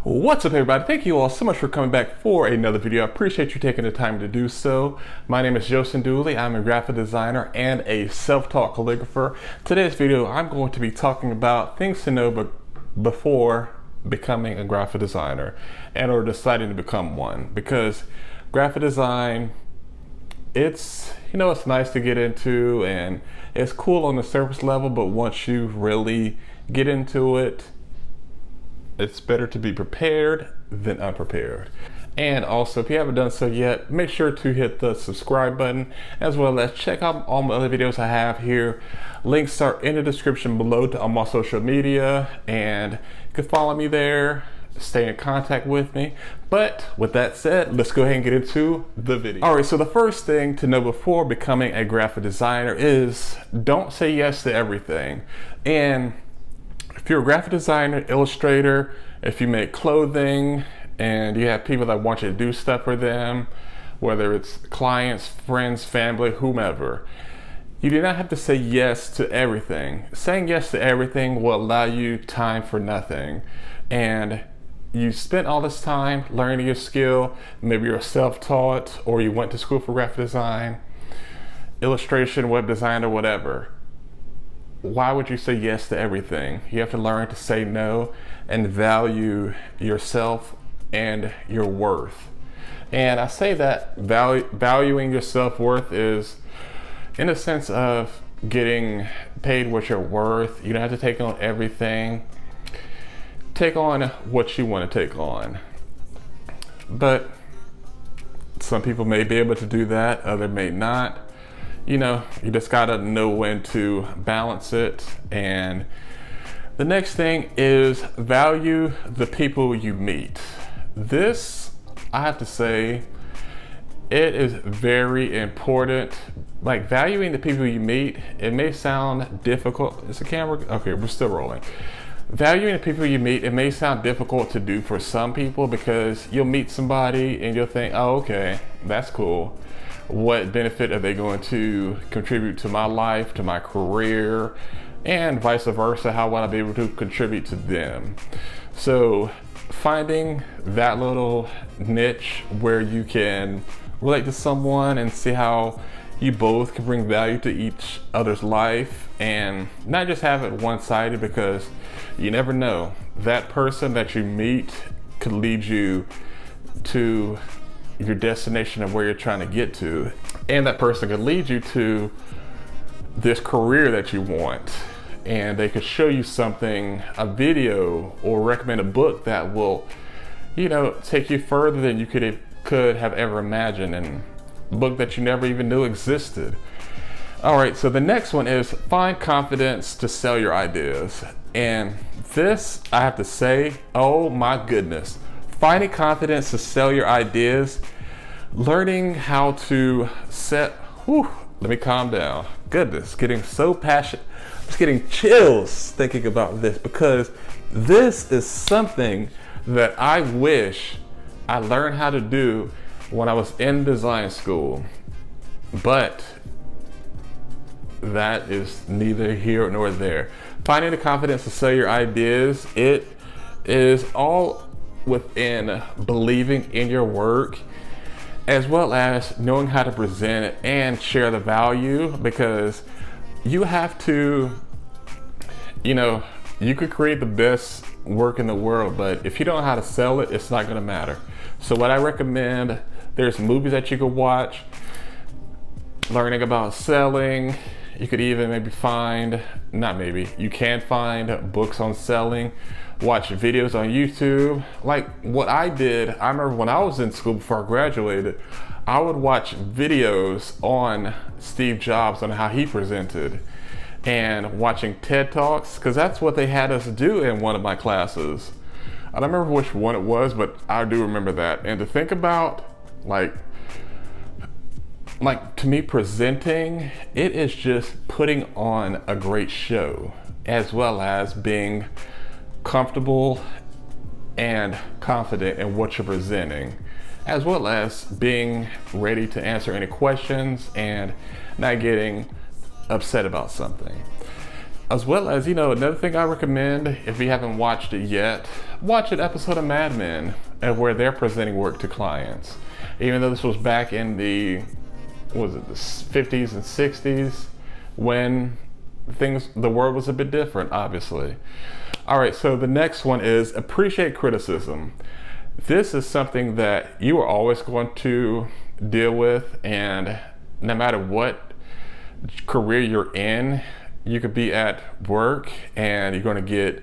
What's up, everybody? Thank you all so much for coming back for another video. I appreciate you taking the time to do so. My name is Dooley. I'm a graphic designer and a self-taught calligrapher. Today's video, I'm going to be talking about things to know before becoming a graphic designer and or deciding to become one. Because graphic design, it's nice to get into and it's cool on the surface level, but once you really get into it, it's better to be prepared than unprepared. And also, if you haven't done so yet, make sure to hit the subscribe button, as well as check out all my other videos I have here. Links are in the description below to all my social media, and you can follow me there, stay in contact with me. But with that said, let's go ahead and get into the video. All right, so the first thing to know before becoming a graphic designer is don't say yes to everything. And if you're a graphic designer, illustrator, if you make clothing and you have people that want you to do stuff for them, whether it's clients, friends, family, whomever, you do not have to say yes to everything. Saying yes to everything will allow you time for nothing. And you spent all this time learning your skill. Maybe you're self-taught or you went to school for graphic design, illustration, web design, or whatever. Why would you say yes to everything? You have to learn to say no and value yourself and your worth. And I say that valuing your self-worth is in a sense of getting paid what you're worth. You don't have to take on everything. Take on what you want to take on. But some people may be able to do that, others may not. You just gotta know when to balance it. And the next thing is value the people you meet. This, I have to say, it is very important. Like, valuing the people you meet, it may sound difficult. Is the camera? Okay, we're still rolling. Valuing the people you meet, it may sound difficult to do for some people because you'll meet somebody and you'll think, oh, okay, that's cool. What benefit are they going to contribute to my life, to my career, and vice versa? How will I be able to contribute to them? So finding that little niche where you can relate to someone and see how you both can bring value to each other's life and not just have it one-sided, because you never know. That person that you meet could lead you to your destination of where you're trying to get to, and that person could lead you to this career that you want, and they could show you something, a video, or recommend a book that will take you further than you could have ever imagined, and a book that you never even knew existed. All right, so the next one is find confidence to sell your ideas. And this, I have to say, oh my goodness, finding confidence to sell your ideas, learning how to let me calm down. Goodness, getting so passionate. I'm just getting chills thinking about this, because this is something that I wish I learned how to do when I was in design school. But that is neither here nor there. Finding the confidence to sell your ideas, it is all within believing in your work, as well as knowing how to present it and share the value, because you have to, you could create the best work in the world, but if you don't know how to sell it, it's not going to matter. So what I recommend, there's movies that you could watch, learning about selling. You could even you can find books on selling, watch videos on YouTube. Like what I did, I remember when I was in school before I graduated, I would watch videos on Steve Jobs on how he presented, and watching TED Talks, because that's what they had us do in one of my classes. I don't remember which one it was, but I do remember that. And to think about, like to me, presenting, it is just putting on a great show, as well as being comfortable and confident in what you're presenting, as well as being ready to answer any questions and not getting upset about something. As well as, another thing I recommend, if you haven't watched it yet, watch an episode of Mad Men where they're presenting work to clients. Even though this was back in the 50s and 60s, when the world was a bit different, obviously. All right, so the next one is appreciate criticism. This is something that you are always going to deal with, and no matter what career you're in, you could be at work and you're going to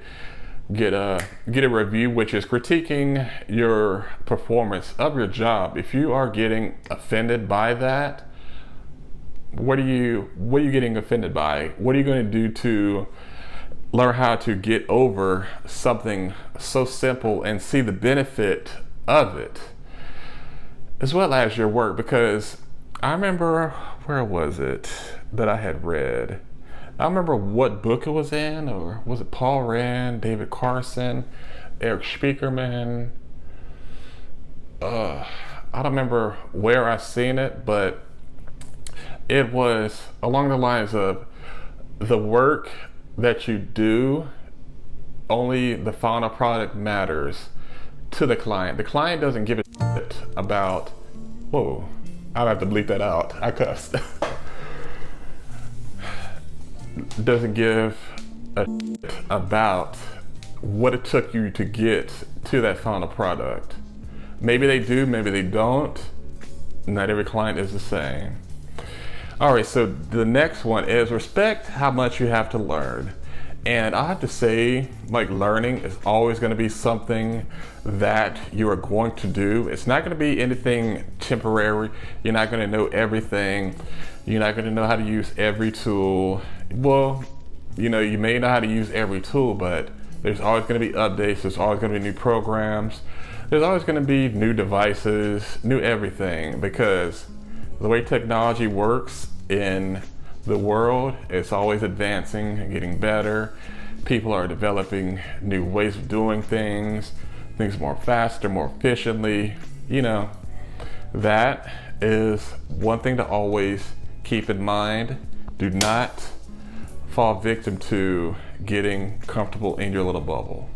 get a review which is critiquing your performance of your job. If you are getting offended by that, what are you getting offended by? What are you going to do to learn how to get over something so simple and see the benefit of it, as well as your work? Because I remember, where was it that I had read? I don't remember what book it was in, or was it Paul Rand, David Carson, Eric Spiekerman? I don't remember where I seen it, but it was along the lines of the work that you do, only the final product matters to the client. The client doesn't give a shit about, whoa, I'll have to bleep that out, I cussed. Doesn't give a shit about what it took you to get to that final product. Maybe they do, maybe they don't. Not every client is the same. All right, so the next one is respect how much you have to learn. And I have to say, like, learning is always going to be something that you are going to do. It's not going to be anything temporary. You're not going to know everything. You're not going to know how to use every tool. Well, you may know how to use every tool, but there's always going to be updates. There's always going to be new programs. There's always going to be new devices, new everything, because the way technology works in the world, it's always advancing and getting better. People are developing new ways of doing things more faster, more efficiently. That is one thing to always keep in mind. Do not fall victim to getting comfortable in your little bubble.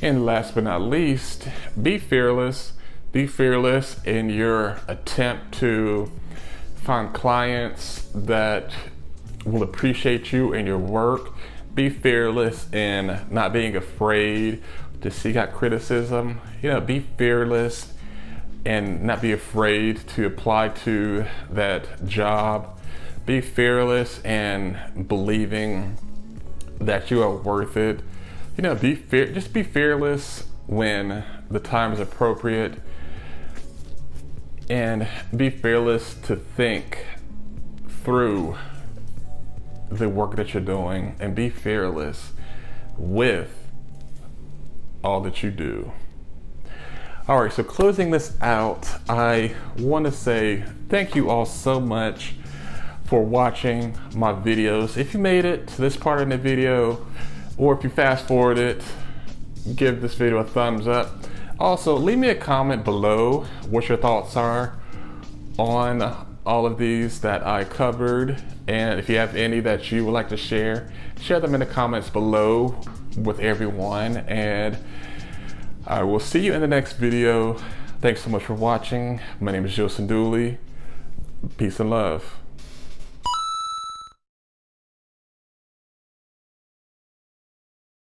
And last but not least, be fearless. Be fearless in your attempt to find clients that will appreciate you and your work. Be fearless in not being afraid to seek out criticism. Be fearless and not be afraid to apply to that job. Be fearless in believing that you are worth it. Just be fearless when the time is appropriate. And be fearless to think through the work that you're doing, and be fearless with all that you do. All right, so closing this out, I want to say thank you all so much for watching my videos. If you made it to this part in the video, or if you fast forward it, give this video a thumbs up. Also, leave me a comment below what your thoughts are on all of these that I covered. And if you have any that you would like to share them in the comments below with everyone. And I will see you in the next video. Thanks so much for watching. My name is Dooley. Peace and love.